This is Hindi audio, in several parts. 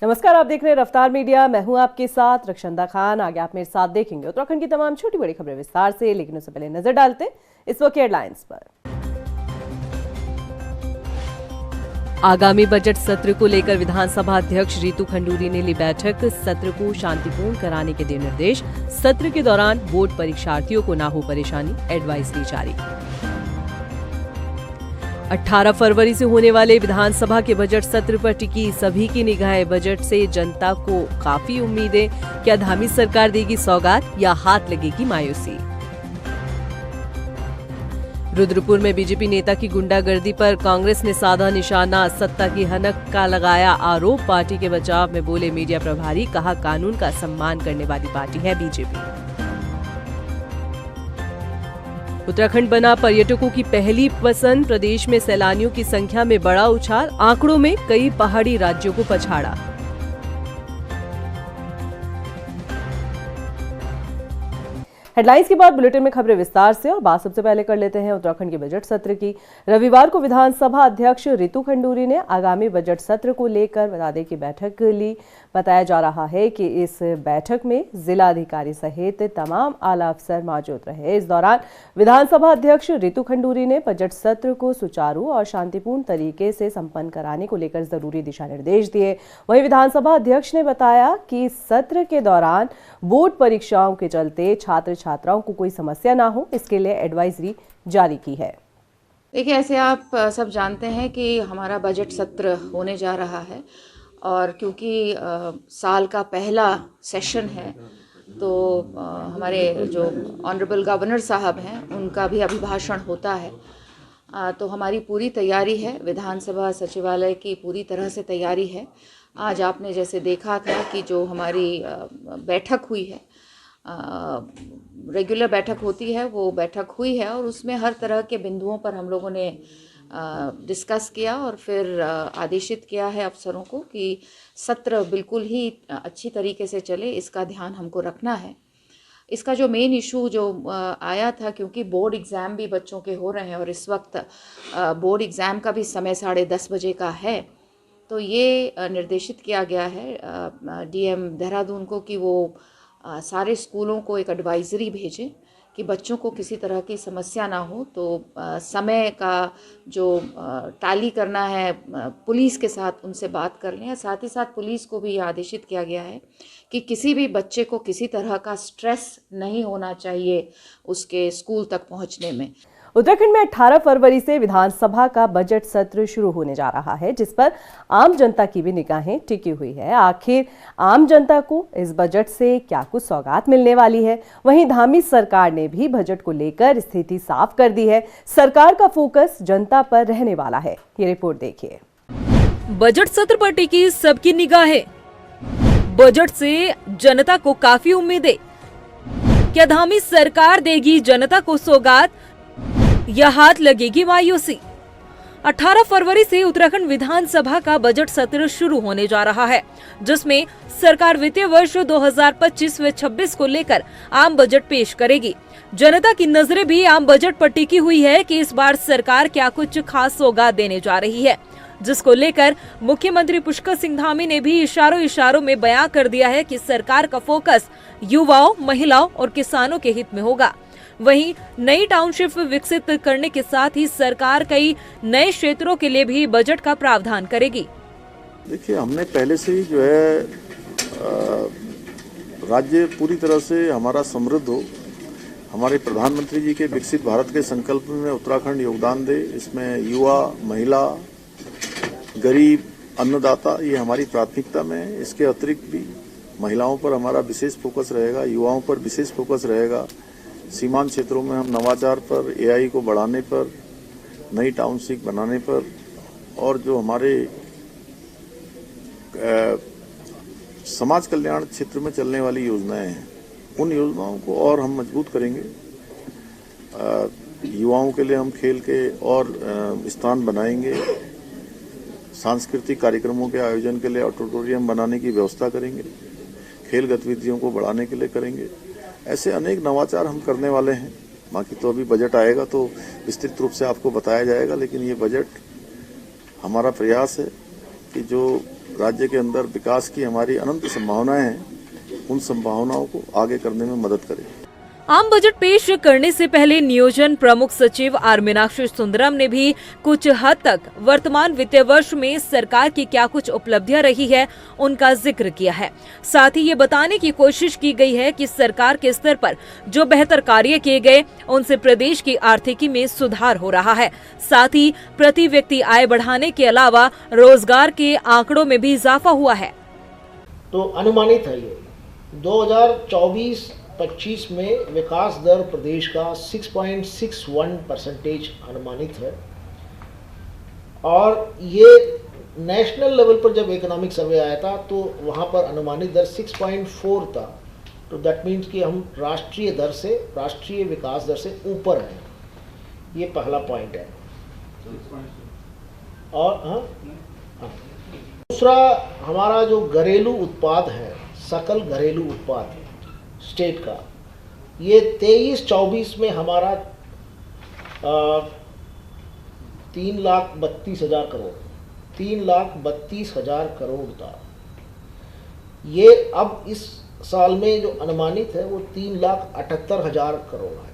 नमस्कार, आप देख रहे हैं रफ्तार मीडिया। मैं हूं आपके साथ रक्षंदा खान। आगे आप मेरे साथ देखेंगे उत्तराखंड की तमाम छोटी बड़ी खबरें विस्तार से, लेकिन उससे पहले नजर डालते हैं इस वक्त हेडलाइंस पर। आगामी बजट सत्र को लेकर विधानसभा अध्यक्ष रितु खंडूरी ने ली बैठक। सत्र को शांतिपूर्ण कराने के दिए निर्देश। सत्र के दौरान बोर्ड परीक्षार्थियों को न हो परेशानी, एडवाइजरी जारी। 18 फरवरी से होने वाले विधानसभा के बजट सत्र पर टिकी सभी की निगाहें। बजट से जनता को काफी उम्मीदें। क्या धामी सरकार देगी सौगात या हाथ लगेगी मायूसी? रुद्रपुर में बीजेपी नेता की गुंडागर्दी पर कांग्रेस ने साधा निशाना। सत्ता की हनक का लगाया आरोप। पार्टी के बचाव में बोले मीडिया प्रभारी, कहा कानून का सम्मान करने वाली पार्टी है बीजेपी। उत्तराखंड बना पर्यटकों की पहली पसंद। प्रदेश में सैलानियों की संख्या में बड़ा उछाल। आंकड़ों में कई पहाड़ी राज्यों को पछाड़ा। हेडलाइंस के बाद बुलेटिन में खबरें विस्तार से, और बात सबसे पहले कर लेते हैं उत्तराखंड के बजट सत्र की। रविवार को विधानसभा अध्यक्ष रितु खंडूरी ने आगामी बजट सत्र को लेकर बता दें कि बैठक ली। बताया जा रहा है कि इस बैठक में जिला अधिकारी सहित तमाम आला अफसर मौजूद रहे। इस दौरान विधानसभा अध्यक्ष रितु खंडूरी ने बजट सत्र को सुचारू और शांतिपूर्ण तरीके से संपन्न कराने को लेकर जरूरी दिशा निर्देश दिए। वहीं विधानसभा अध्यक्ष ने बताया कि सत्र के दौरान बोर्ड परीक्षाओं के चलते छात्र छात्राओं को कोई समस्या ना हो, इसके लिए एडवाइजरी जारी की है। देखिए, ऐसे आप सब जानते हैं कि हमारा बजट सत्र होने जा रहा है, और क्योंकि साल का पहला सेशन है तो हमारे जो ऑनरेबल गवर्नर साहब हैं उनका भी अभिभाषण होता है। तो हमारी पूरी तैयारी है, विधानसभा सचिवालय की पूरी तरह से तैयारी है। आज आपने जैसे देखा था कि जो हमारी बैठक हुई है, रेगुलर बैठक होती है, वो बैठक हुई है और उसमें हर तरह के बिंदुओं पर हम लोगों ने डिस्कस किया और फिर आदेशित किया है अफसरों को कि सत्र बिल्कुल ही अच्छी तरीके से चले, इसका ध्यान हमको रखना है। इसका जो मेन इशू जो आया था, क्योंकि बोर्ड एग्ज़ाम भी बच्चों के हो रहे हैं और इस वक्त बोर्ड एग्ज़ाम का भी समय 10:30 बजे का है, तो ये निर्देशित किया गया है डीएम देहरादून को कि वो सारे स्कूलों को एक एडवाइजरी भेजें कि बच्चों को किसी तरह की समस्या ना हो। तो समय का जो टाली करना है, पुलिस के साथ उनसे बात कर लें। साथ ही साथ पुलिस को भी आदेशित किया गया है कि किसी भी बच्चे को किसी तरह का स्ट्रेस नहीं होना चाहिए उसके स्कूल तक पहुंचने में। उत्तराखंड में 18 फरवरी से विधानसभा का बजट सत्र शुरू होने जा रहा है, जिस पर आम जनता की भी निगाहें टिकी हुई है। आखिर आम जनता को इस बजट से क्या कुछ सौगात मिलने वाली है? वहीं धामी सरकार ने भी बजट को लेकर स्थिति साफ कर दी है। सरकार का फोकस जनता पर रहने वाला है। ये रिपोर्ट देखिए। बजट सत्र पर टिकी सबकी निगाहें। बजट से जनता को काफी उम्मीदें। क्या धामी सरकार देगी जनता को सौगात या हाथ लगेगी मायूसी? 18 फरवरी से उत्तराखंड विधानसभा का बजट सत्र शुरू होने जा रहा है, जिसमें सरकार वित्तीय वर्ष 2025 व 26 को लेकर आम बजट पेश करेगी। जनता की नजरें भी आम बजट पर टिकी हुई है कि इस बार सरकार क्या कुछ खास सौगात देने जा रही है, जिसको लेकर मुख्यमंत्री पुष्कर सिंह धामी ने भी इशारों में बयां कर दिया है कि सरकार का फोकस युवाओं, महिलाओं और किसानों के हित में होगा। वहीं नई टाउनशिप विकसित करने के साथ ही सरकार कई नए क्षेत्रों के लिए भी बजट का प्रावधान करेगी। देखिए, हमने पहले से ही जो है राज्य पूरी तरह से हमारा समृद्ध हो, हमारे प्रधानमंत्री जी के विकसित भारत के संकल्प में उत्तराखंड योगदान दे। इसमें युवा, महिला, गरीब, अन्नदाता, ये हमारी प्राथमिकता में है। इसके अतिरिक्त भी महिलाओं पर हमारा विशेष फोकस रहेगा, युवाओं पर विशेष फोकस रहेगा। सीमांत क्षेत्रों में हम नवाचार पर, एआई को बढ़ाने पर, नई टाउनशिप बनाने पर, और जो हमारे समाज कल्याण क्षेत्र में चलने वाली योजनाएं हैं, उन योजनाओं को और हम मजबूत करेंगे। युवाओं के लिए हम खेल के और स्थान बनाएंगे। सांस्कृतिक कार्यक्रमों के आयोजन के लिए ऑडिटोरियम बनाने की व्यवस्था करेंगे। खेल गतिविधियों को बढ़ाने के लिए करेंगे। ऐसे अनेक नवाचार हम करने वाले हैं। बाकी तो अभी बजट आएगा तो विस्तृत रूप से आपको बताया जाएगा, लेकिन ये बजट हमारा प्रयास है कि जो राज्य के अंदर विकास की हमारी अनंत संभावनाएं हैं, उन संभावनाओं को आगे करने में मदद करे। आम बजट पेश करने से पहले नियोजन प्रमुख सचिव आर मीनाक्षी सुंदरम ने भी कुछ हद तक वर्तमान वित्तीय वर्ष में सरकार की क्या कुछ उपलब्धियां रही है उनका जिक्र किया है। साथ ही ये बताने की कोशिश की गई है कि सरकार के स्तर पर जो बेहतर कार्य किए गए उनसे प्रदेश की आर्थिकी में सुधार हो रहा है। साथ ही प्रति व्यक्ति आय बढ़ाने के अलावा रोजगार के आंकड़ों में भी इजाफा हुआ है। तो अनुमानित है ये 2024-25 में विकास दर प्रदेश का 6.61% अनुमानित है और ये नेशनल लेवल पर जब इकोनॉमिक सर्वे आया था तो वहाँ पर अनुमानित दर 6.4 था। तो दैट मीन्स कि हम राष्ट्रीय विकास दर से ऊपर हैं। ये पहला पॉइंट है। और दूसरा, हमारा जो घरेलू उत्पाद है, सकल घरेलू उत्पाद स्टेट का, ये 23-24 में हमारा 3,32,000 करोड़ था। ये अब इस साल में जो अनुमानित है वो 3,78,000 करोड़ है।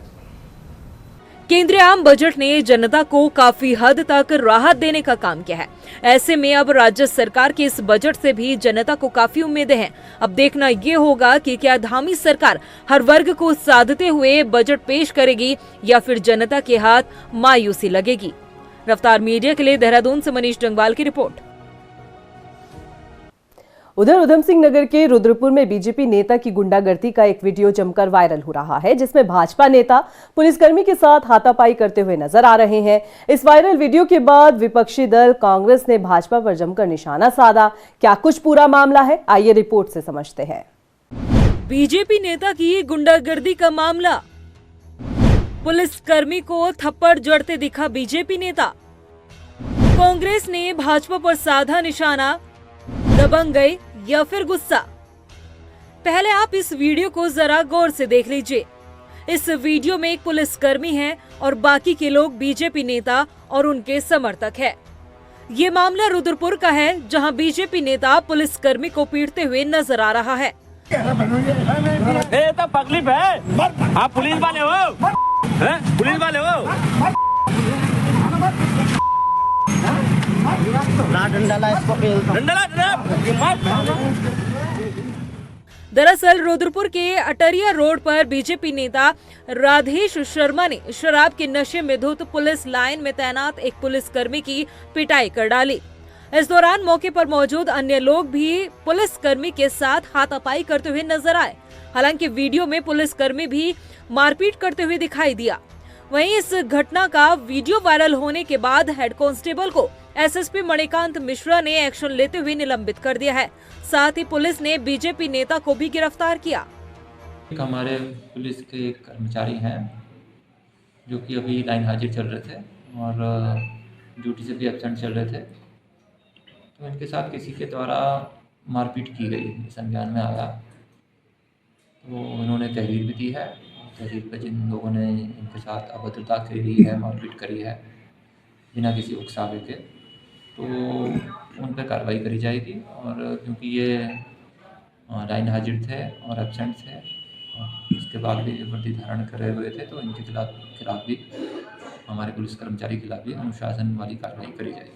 केंद्रीय आम बजट ने जनता को काफी हद तक राहत देने का काम किया है। ऐसे में अब राज्य सरकार के इस बजट से भी जनता को काफी उम्मीदें हैं। अब देखना ये होगा कि क्या धामी सरकार हर वर्ग को साधते हुए बजट पेश करेगी या फिर जनता के हाथ मायूसी लगेगी। रफ्तार मीडिया के लिए देहरादून से मनीष डंगवाल की रिपोर्ट। उधर उधम सिंह नगर के रुद्रपुर में बीजेपी नेता की गुंडागर्दी का एक वीडियो जमकर वायरल हो रहा है, जिसमें भाजपा नेता पुलिसकर्मी के साथ हाथापाई करते हुए नजर आ रहे हैं। इस वायरल वीडियो के बाद विपक्षी दल कांग्रेस ने भाजपा पर जमकर निशाना साधा। क्या कुछ पूरा मामला है, आइए रिपोर्ट से समझते हैं। बीजेपी नेता की गुंडागर्दी का मामला, पुलिसकर्मी को थप्पड़ जड़ते दिखा बीजेपी नेता। कांग्रेस ने भाजपा पर साधा निशाना, दबंग गए या फिर गुस्सा। पहले आप इस वीडियो को जरा गौर से देख लीजिए। इस वीडियो में एक पुलिसकर्मी है और बाकी के लोग बीजेपी नेता और उनके समर्थक हैं। ये मामला रुद्रपुर का है, जहां बीजेपी नेता पुलिसकर्मी को पीटते हुए नजर आ रहा है। तो तकलीफ है, आप पुलिस वाले हो, पुलिस वाले हो। दरअसल रुद्रपुर के अटरिया रोड पर बीजेपी नेता राधेश शर्मा ने शराब के नशे में धुत पुलिस लाइन में तैनात एक पुलिसकर्मी की पिटाई कर डाली। इस दौरान मौके पर मौजूद अन्य लोग भी पुलिसकर्मी के साथ हाथापाई करते हुए नजर आए। हालांकि वीडियो में पुलिसकर्मी भी मारपीट करते हुए दिखाई दिया। वहीं इस घटना का वीडियो वायरल होने के बाद हेड कांस्टेबल को एसएसपी मणिकांत मिश्रा ने एक्शन लेते हुए निलंबित कर दिया है। साथ ही पुलिस ने बीजेपी नेता को भी गिरफ्तार किया। हमारे पुलिस के कर्मचारी हैं जो कि अभी लाइन हाजिर चल रहे थे और ड्यूटी से भी एब्सेंट चल रहे थे, तो इनके साथ किसी के द्वारा मारपीट की गई, संज्ञान में आया। तो इन्होंने तहरीर भी दी है। तहरीर पर जिन लोगों ने इनके साथ अभद्रता करी है, मारपीट करी है बिना किसी उकसावे के, तो उन पर कार्रवाई करी जाएगी। और क्योंकि ये लाइन हाजिर थे और एब्सेंट थे, इसके बाद भी वर्दी धारण करे हुए थे, तो इनके खिलाफ भी, हमारे पुलिस कर्मचारी के खिलाफ भी अनुशासन वाली कार्रवाई करी जाएगी।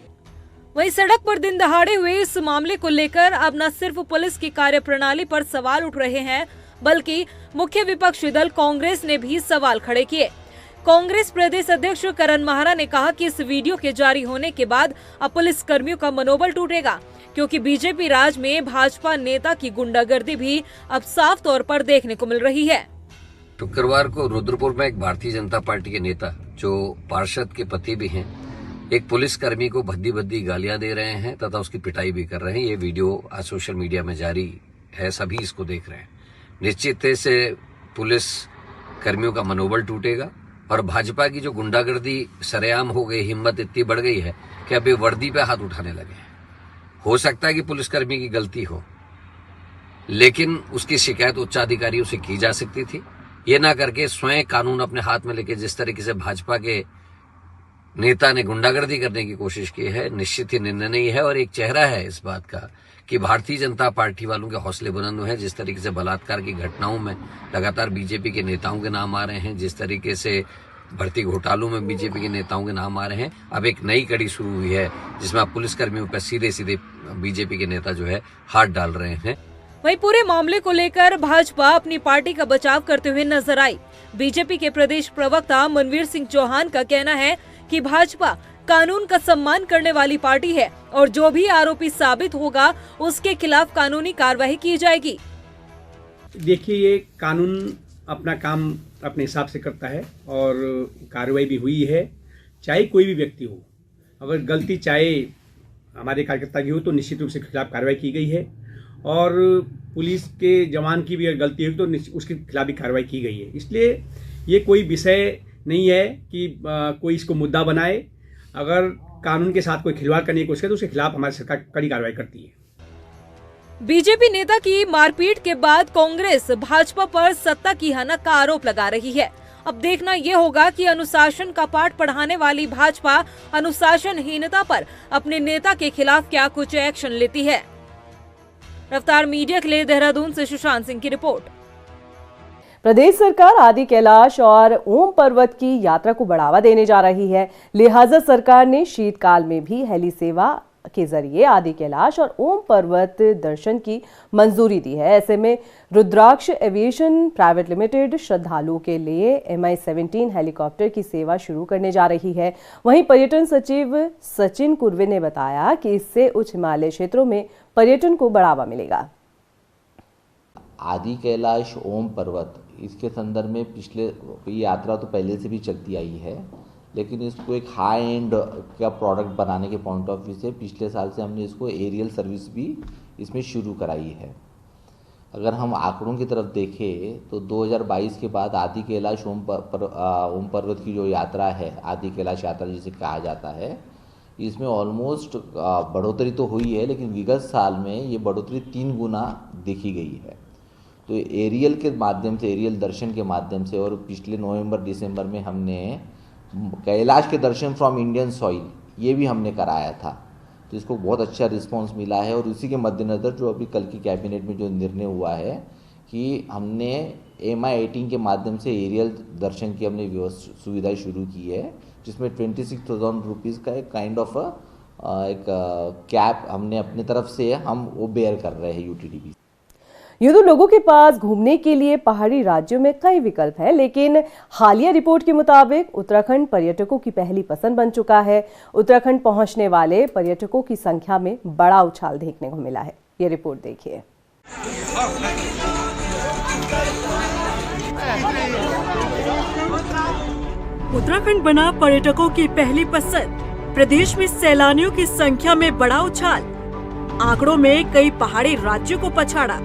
वहीं सड़क पर दिन दहाड़े हुए इस मामले को लेकर अब न सिर्फ पुलिस की कार्यप्रणाली पर सवाल उठ रहे हैं, बल्कि मुख्य विपक्षी दल कांग्रेस ने भी सवाल खड़े किए। कांग्रेस प्रदेश अध्यक्ष करण माहरा ने कहा कि इस वीडियो के जारी होने के बाद अब पुलिस कर्मियों का मनोबल टूटेगा, क्योंकि बीजेपी राज में भाजपा नेता की गुंडागर्दी भी अब साफ तौर पर देखने को मिल रही है। शुक्रवार को रुद्रपुर में एक भारतीय जनता पार्टी के नेता, जो पार्षद के पति भी हैं, एक पुलिसकर्मी को भद्दी भद्दी गालियां दे रहे हैं तथा उसकी पिटाई भी कर रहे हैं। ये वीडियो आज सोशल मीडिया में जारी है, सभी इसको देख रहे हैं। निश्चित से पुलिस कर्मियों का मनोबल टूटेगा और भाजपा की जो गुंडागर्दी सरेआम हो गई, हिम्मत इतनी बढ़ गई है कि अभी वर्दी पे हाथ उठाने लगे हैं। हो सकता है कि पुलिसकर्मी की गलती हो, लेकिन उसकी शिकायत उच्चाधिकारियों से की जा सकती थी। ये ना करके स्वयं कानून अपने हाथ में लेके जिस तरीके से भाजपा के नेता ने गुंडागर्दी करने की कोशिश की है, निश्चित ही निंदनीय है और एक चेहरा है इस बात का कि भारतीय जनता पार्टी वालों के हौसले बुलंद हैं। जिस तरीके से बलात्कार की घटनाओं में लगातार बीजेपी के नेताओं के नाम आ रहे हैं, जिस तरीके से भर्ती घोटालों में बीजेपी के नेताओं के नाम आ रहे हैं, अब एक नई कड़ी शुरू हुई है जिसमें अब पुलिसकर्मियों पर सीधे सीधे बीजेपी के नेता जो है हाथ डाल रहे हैं। वहीं पूरे मामले को लेकर भाजपा अपनी पार्टी का बचाव करते हुए नजर आई। बीजेपी के प्रदेश प्रवक्ता मनवीर सिंह चौहान का कहना है कि भाजपा कानून का सम्मान करने वाली पार्टी है और जो भी आरोपी साबित होगा उसके खिलाफ कानूनी कार्रवाई की जाएगी। देखिए, ये कानून अपना काम अपने हिसाब से करता है और कार्रवाई भी हुई है। चाहे कोई भी व्यक्ति हो, अगर गलती चाहे हमारे कार्यकर्ता की हो तो निश्चित रूप से खिलाफ कार्रवाई की गई है और पुलिस के जवान की भी अगर गलती हुई तो उसके खिलाफ भी कार्रवाई की गई है। इसलिए ये कोई विषय नहीं है कि कोई इसको मुद्दा बनाए। अगर कानून के साथ कोई खिलवाड़ करने की कोशिश करे तो उसके खिलाफ हमारी सरकार कड़ी कार्रवाई करती है। बीजेपी नेता की मारपीट के बाद कांग्रेस भाजपा पर सत्ता की हनक का आरोप लगा रही है। अब देखना ये होगा कि अनुशासन का पाठ पढ़ाने वाली भाजपा अनुशासनहीनता पर अपने नेता के खिलाफ क्या कुछ एक्शन लेती है। रफ्तार मीडिया के लिए देहरादून से सुशांत सिंह की रिपोर्ट। प्रदेश सरकार आदि कैलाश और ओम पर्वत की यात्रा को बढ़ावा देने जा रही है। लिहाजा सरकार ने शीतकाल में भी हेली सेवा के जरिए आदि कैलाश और ओम पर्वत दर्शन की मंजूरी दी है। ऐसे में रुद्राक्ष एविएशन प्राइवेट लिमिटेड श्रद्धालुओं के लिए MI-17 हेलीकॉप्टर की सेवा शुरू करने जा रही है। वहीं पर्यटन सचिव सचिन कुर्वे ने बताया कि इससे उच्च हिमालय क्षेत्रों में पर्यटन को बढ़ावा मिलेगा। आदि कैलाश ओम पर्वत इसके संदर्भ में पिछले यात्रा तो पहले से भी चलती आई है, लेकिन इसको एक हाई एंड का प्रोडक्ट बनाने के पॉइंट ऑफ व्यू से पिछले साल से हमने इसको एरियल सर्विस भी इसमें शुरू कराई है। अगर हम आंकड़ों की तरफ देखें तो 2022 के बाद आदि कैलाश ओम पर्वत की जो यात्रा है, आदि कैलाश यात्रा जिसे कहा जाता है, इसमें ऑलमोस्ट बढ़ोतरी तो हुई है, लेकिन विगत साल में ये बढ़ोतरी 3 गुना देखी गई है। तो एरियल के माध्यम से, एरियल दर्शन के माध्यम से, और पिछले नवंबर दिसंबर में हमने कैलाश के दर्शन फ्रॉम इंडियन सॉइल ये भी हमने कराया था, तो इसको बहुत अच्छा रिस्पांस मिला है। और उसी के मद्देनज़र जो अभी कल की कैबिनेट में जो निर्णय हुआ है कि हमने MI-18 के माध्यम से एरियल दर्शन की हमने सुविधाएं शुरू की है, जिसमें 26,000 रुपीज़ का एक काइंड ऑफ एक कैप हमने अपनी तरफ से हम वो बेयर कर रहे हैं UTDB। यूं तो लोगों के पास घूमने के लिए पहाड़ी राज्यों में कई विकल्प हैं, लेकिन हालिया रिपोर्ट के मुताबिक उत्तराखंड पर्यटकों की पहली पसंद बन चुका है। उत्तराखंड पहुंचने वाले पर्यटकों की संख्या में बड़ा उछाल देखने को मिला है। ये रिपोर्ट देखिए। उत्तराखंड बना पर्यटकों की पहली पसंद। प्रदेश में सैलानियों की संख्या में बड़ा उछाल। आंकड़ों में कई पहाड़ी राज्यों को पछाड़ा।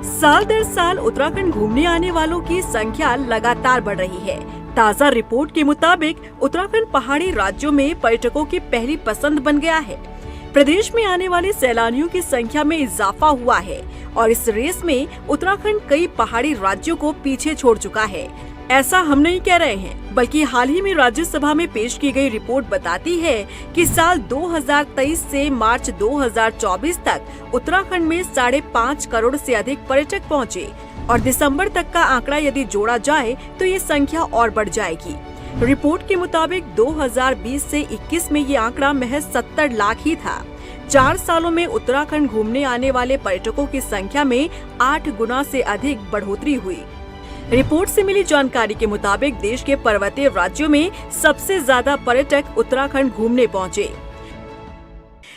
साल दर साल उत्तराखंड घूमने आने वालों की संख्या लगातार बढ़ रही है। ताज़ा रिपोर्ट के मुताबिक उत्तराखंड पहाड़ी राज्यों में पर्यटकों की पहली पसंद बन गया है। प्रदेश में आने वाले सैलानियों की संख्या में इजाफा हुआ है और इस रेस में उत्तराखंड कई पहाड़ी राज्यों को पीछे छोड़ चुका है। ऐसा हम नहीं कह रहे हैं, बल्कि हाल ही में राज्यसभा में पेश की गई रिपोर्ट बताती है कि साल 2023 से मार्च 2024 तक उत्तराखंड में 5.5 करोड़ से अधिक पर्यटक पहुँचे और दिसंबर तक का आंकड़ा यदि जोड़ा जाए तो ये संख्या और बढ़ जाएगी। रिपोर्ट के मुताबिक 2020 से 21 में ये आंकड़ा महज 70 लाख ही था। 4 सालों में उत्तराखंड घूमने आने वाले पर्यटकों की संख्या में 8 गुना से अधिक बढ़ोतरी हुई। रिपोर्ट से मिली जानकारी के मुताबिक देश के पर्वतीय राज्यों में सबसे ज्यादा पर्यटक उत्तराखंड घूमने पहुंचे।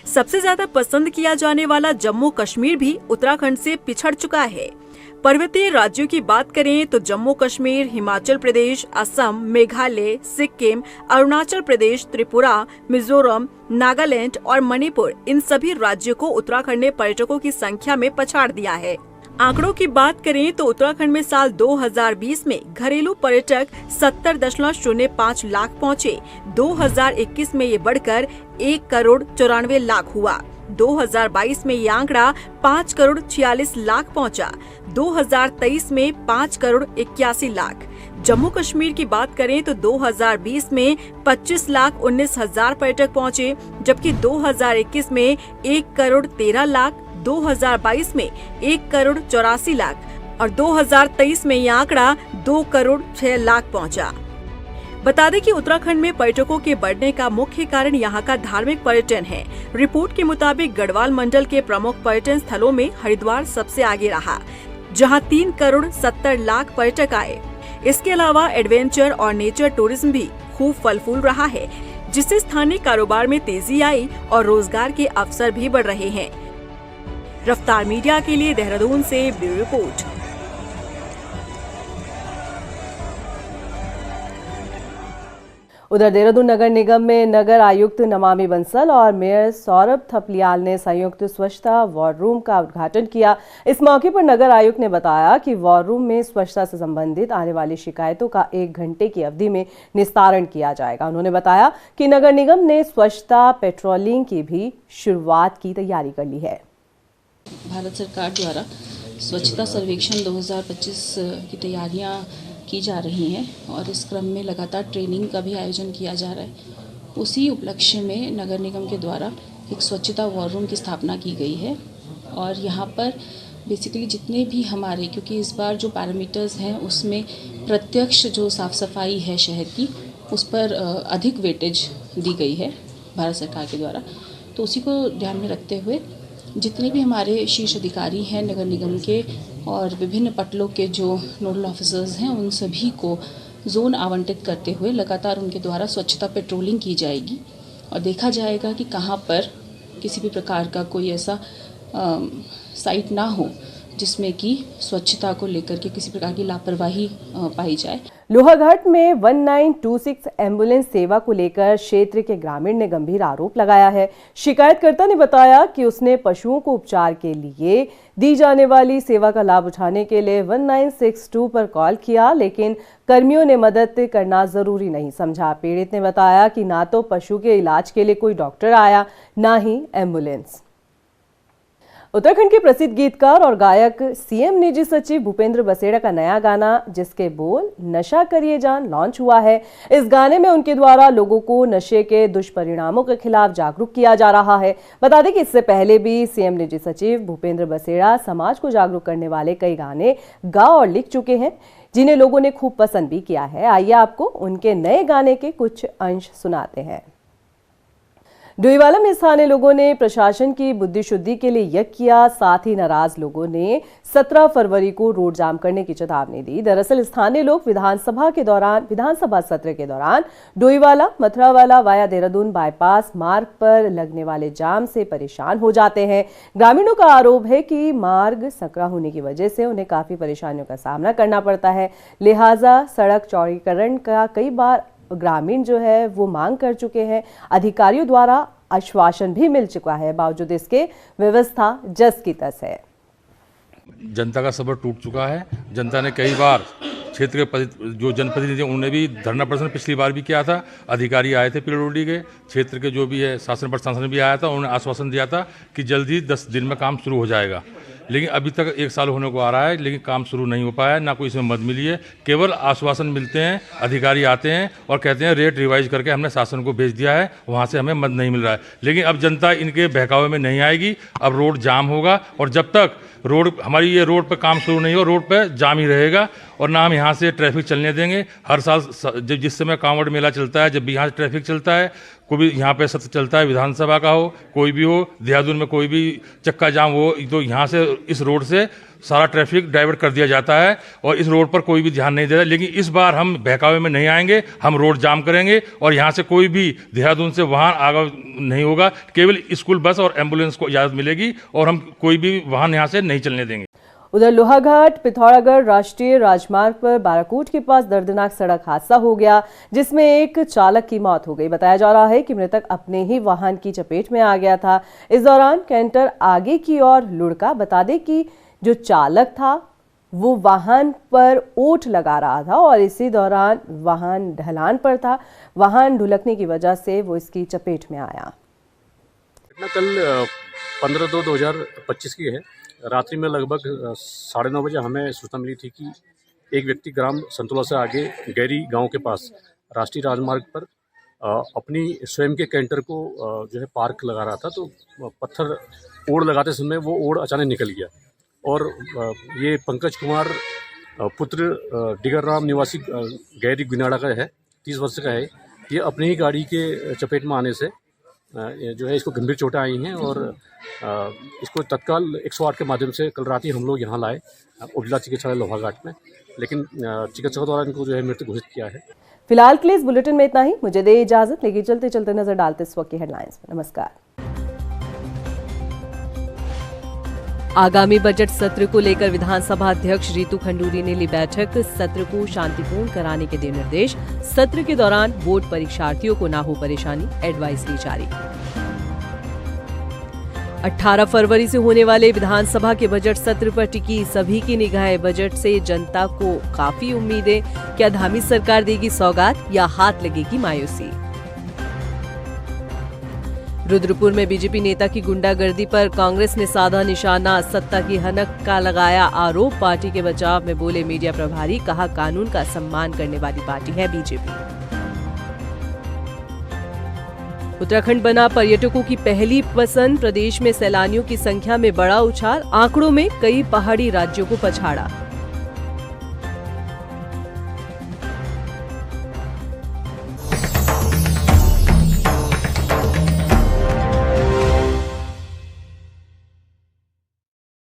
सबसे ज्यादा पसंद किया जाने वाला जम्मू कश्मीर भी उत्तराखंड से पिछड़ चुका है। पर्वतीय राज्यों की बात करें तो जम्मू कश्मीर, हिमाचल प्रदेश, असम, मेघालय, सिक्किम, अरुणाचल प्रदेश, त्रिपुरा, मिजोरम, नागालैंड और मणिपुर, इन सभी राज्यों को उत्तराखंड ने पर्यटकों की संख्या में पछाड़ दिया है। आंकड़ों की बात करें तो उत्तराखंड में साल 2020 में घरेलू पर्यटक 70.05 लाख पहुँचे। 2021 में ये बढ़कर 1 करोड़ 94 लाख हुआ। 2022 में ये आंकड़ा 5 करोड़ 46 लाख पहुंचा। 2023 में 5 करोड़ 81 लाख। जम्मू कश्मीर की बात करें तो 2020 में 25,19,000 पर्यटक पहुंचे, जबकि 2021 में 1,13,00,000, 2022 में 1,84,00,000 और 2023 में यह आंकड़ा 2,06,00,000 पहुंचा। बता दें कि उत्तराखंड में पर्यटकों के बढ़ने का मुख्य कारण यहाँ का धार्मिक पर्यटन है। रिपोर्ट के मुताबिक गढ़वाल मंडल के प्रमुख पर्यटन स्थलों में हरिद्वार सबसे आगे रहा, जहाँ 3,70,00,000 पर्यटक आए। इसके अलावा एडवेंचर और नेचर टूरिज्म भी खूब फल फूल रहा है, जिससे स्थानीय कारोबार में तेजी आई और रोजगार के अवसर भी बढ़ रहे हैं। रफ्तार मीडिया के लिए देहरादून से ब्यूरो रिपोर्ट। उधर देहरादून नगर निगम में नगर आयुक्त नमामि बंसल और मेयर सौरभ थपलियाल ने संयुक्त स्वच्छता वॉर रूम का उद्घाटन किया। इस मौके पर नगर आयुक्त ने बताया कि वॉर रूम में स्वच्छता से संबंधित आने वाली शिकायतों का 1 घंटे की अवधि में निस्तारण किया जाएगा। उन्होंने बताया कि नगर निगम ने स्वच्छता पेट्रोलिंग की भी शुरुआत की तैयारी कर ली है। भारत सरकार द्वारा स्वच्छता सर्वेक्षण 2025 की तैयारियां की जा रही हैं और इस क्रम में लगातार ट्रेनिंग का भी आयोजन किया जा रहा है। उसी उपलक्ष्य में नगर निगम के द्वारा एक स्वच्छता वॉर रूम की स्थापना की गई है और यहाँ पर बेसिकली जितने भी हमारे, क्योंकि इस बार जो पैरामीटर्स हैं उसमें प्रत्यक्ष जो साफ़ सफाई है शहर की, उस पर अधिक वेटेज दी गई है भारत सरकार के द्वारा। तो उसी को ध्यान में रखते हुए जितने भी हमारे शीर्ष अधिकारी हैं नगर निगम के और विभिन्न पटलों के जो नोडल ऑफिसर्स हैं, उन सभी को जोन आवंटित करते हुए लगातार उनके द्वारा स्वच्छता पेट्रोलिंग की जाएगी और देखा जाएगा कि कहाँ पर किसी भी प्रकार का कोई ऐसा साइट ना हो जिसमें कि स्वच्छता को लेकर के किसी प्रकार की लापरवाही पाई जाए। लोहाघाट में 1926 एम्बुलेंस सेवा को लेकर क्षेत्र के ग्रामीण ने गंभीर आरोप लगाया है। शिकायतकर्ता ने बताया कि उसने पशुओं को उपचार के लिए दी जाने वाली सेवा का लाभ उठाने के लिए 1962 पर कॉल किया, लेकिन कर्मियों ने मदद करना जरूरी नहीं समझा। पीड़ित ने बताया कि ना तो पशु के इलाज के लिए कोई डॉक्टर आया, ना ही एम्बुलेंस। उत्तराखंड के प्रसिद्ध गीतकार और गायक सीएम निजी सचिव भूपेंद्र बसेड़ा का नया गाना जिसके बोल नशा करिए जान लॉन्च हुआ है। इस गाने में उनके द्वारा लोगों को नशे के दुष्परिणामों के खिलाफ जागरूक किया जा रहा है। बता दें कि इससे पहले भी सीएम निजी सचिव भूपेंद्र बसेड़ा समाज को जागरूक करने वाले कई गाने गा और लिख चुके हैं, जिन्हें लोगों ने खूब पसंद भी किया है। आइए आपको उनके नए गाने के कुछ अंश सुनाते हैं। डोईवाला में स्थानीय लोगों ने प्रशासन की बुद्धि शुद्धि के लिए यज्ञ किया। साथ ही नाराज लोगों ने 17 फरवरी को रोड जाम करने की चेतावनी दी। दरअसल स्थानीय लोग विधानसभा सत्र के दौरान डोईवाला मथुरावाला वाया देहरादून बाईपास मार्ग पर लगने वाले जाम से परेशान हो जाते हैं। ग्रामीणों का आरोप है कि मार्ग सकरा होने की वजह से उन्हें काफी परेशानियों का सामना करना पड़ता है। लिहाजा सड़क चौड़ीकरण का कई बार ग्रामीण जो है वो मांग कर चुके हैं। अधिकारियों द्वारा आश्वासन भी मिल चुका है, बावजूद इसके व्यवस्था जस की तस है। जनता का सब्र टूट चुका है। जनता ने कई बार क्षेत्र के जो जनप्रतिनिधि उन्होंने भी धरना प्रदर्शन पिछली बार भी किया था। अधिकारी आए थे पीडब्ल्यूडी के, क्षेत्र के जो भी है शासन प्रशासन भी आया था। उन्होंने आश्वासन दिया था कि जल्दी 10 दिन में काम शुरू हो जाएगा, लेकिन अभी तक 1 साल होने को आ रहा है, लेकिन काम शुरू नहीं हो पाया, ना कोई इसमें मदद मिली है। केवल आश्वासन मिलते हैं, अधिकारी आते हैं और कहते हैं रेट रिवाइज करके हमने शासन को भेज दिया है, वहाँ से हमें मदद नहीं मिल रहा है। लेकिन अब जनता इनके बहकावे में नहीं आएगी। अब रोड जाम होगा और जब तक हमारी ये रोड पर काम शुरू नहीं हो, रोड पर जाम ही रहेगा और ना हम यहाँ से ट्रैफिक चलने देंगे। हर साल जब जिस समय कांवड़ मेला चलता है, जब भी यहाँ से ट्रैफिक चलता है, कोई भी यहाँ पे सत्र चलता है, विधानसभा का हो, कोई भी हो, देहरादून में कोई भी चक्का जाम हो, तो यहाँ से इस रोड से सारा ट्रैफिक डाइवर्ट कर दिया जाता है और इस रोड पर कोई भी ध्यान नहीं देता। लेकिन इस बार हम बहकावे में नहीं आएंगे, हम रोड जाम करेंगे और यहाँ से कोई भी देहरादून से वाहन आगे नहीं होगा। केवल स्कूल बस और एम्बुलेंस को इजाज़त मिलेगी और हम कोई भी वाहन यहाँ से नहीं चलने देंगे। उधर लोहाघाट पिथौरागढ़ राष्ट्रीय राजमार्ग पर बाराकूट के पास दर्दनाक सड़क हादसा हो गया, जिसमें एक चालक की मौत हो गई। बताया जा रहा है कि मृतक अपने ही वाहन की चपेट में आ गया था। इस दौरान कैंटर आगे की ओर लुढ़का। बता दें कि जो चालक था वो वाहन पर ओट लगा रहा था और इसी दौरान वाहन ढलान पर था। वाहन ढुलकने की वजह से वो इसकी चपेट में आया। घटना कल 15/2/2025 की है। रात्रि में लगभग 9:30 बजे हमें सूचना मिली थी कि एक व्यक्ति ग्राम संतोला से आगे गैरी गांव के पास राष्ट्रीय राजमार्ग पर अपनी स्वयं के कैंटर को जो है पार्क लगा रहा था, तो पत्थर ओड़ लगाते समय वो ओड़ अचानक निकल गया और ये पंकज कुमार पुत्र डिगर राम निवासी गैरी गुनाड़ा का है, 30 वर्ष का है। ये अपनी ही गाड़ी के चपेट में आने से जो है इसको गंभीर चोटें आई हैं और इसको तत्काल 108 के माध्यम से कल रात ही हम लोग यहाँ लाए उजला चिकित्सालय लोहाघाट में, लेकिन चिकित्सकों द्वारा इनको जो है मृत घोषित किया है। फिलहाल के लिए इस बुलेटिन में इतना ही। मुझे दे इजाजत, लेकिन चलते चलते नजर डालते इस वक्त की हेडलाइंस पर। नमस्कार। आगामी बजट सत्र को लेकर विधानसभा अध्यक्ष रितु खंडूरी ने ली बैठक, सत्र को शांतिपूर्ण कराने के दिए निर्देश। सत्र के दौरान बोर्ड परीक्षार्थियों को ना हो परेशानी, एडवाइजरी जारी। 18 फरवरी से होने वाले विधानसभा के बजट सत्र पर टिकी सभी की निगाहें। बजट से जनता को काफी उम्मीदें, क्या धामी सरकार देगी सौगात या हाथ लगेगी मायूसी। रुद्रपुर में बीजेपी नेता की गुंडागर्दी पर कांग्रेस ने साधा निशाना, सत्ता की हनक का लगाया आरोप। पार्टी के बचाव में बोले मीडिया प्रभारी, कहा कानून का सम्मान करने वाली पार्टी है बीजेपी। उत्तराखंड बना पर्यटकों की पहली पसंद, प्रदेश में सैलानियों की संख्या में बड़ा उछाल, आंकड़ों में कई पहाड़ी राज्यों को पछाड़ा।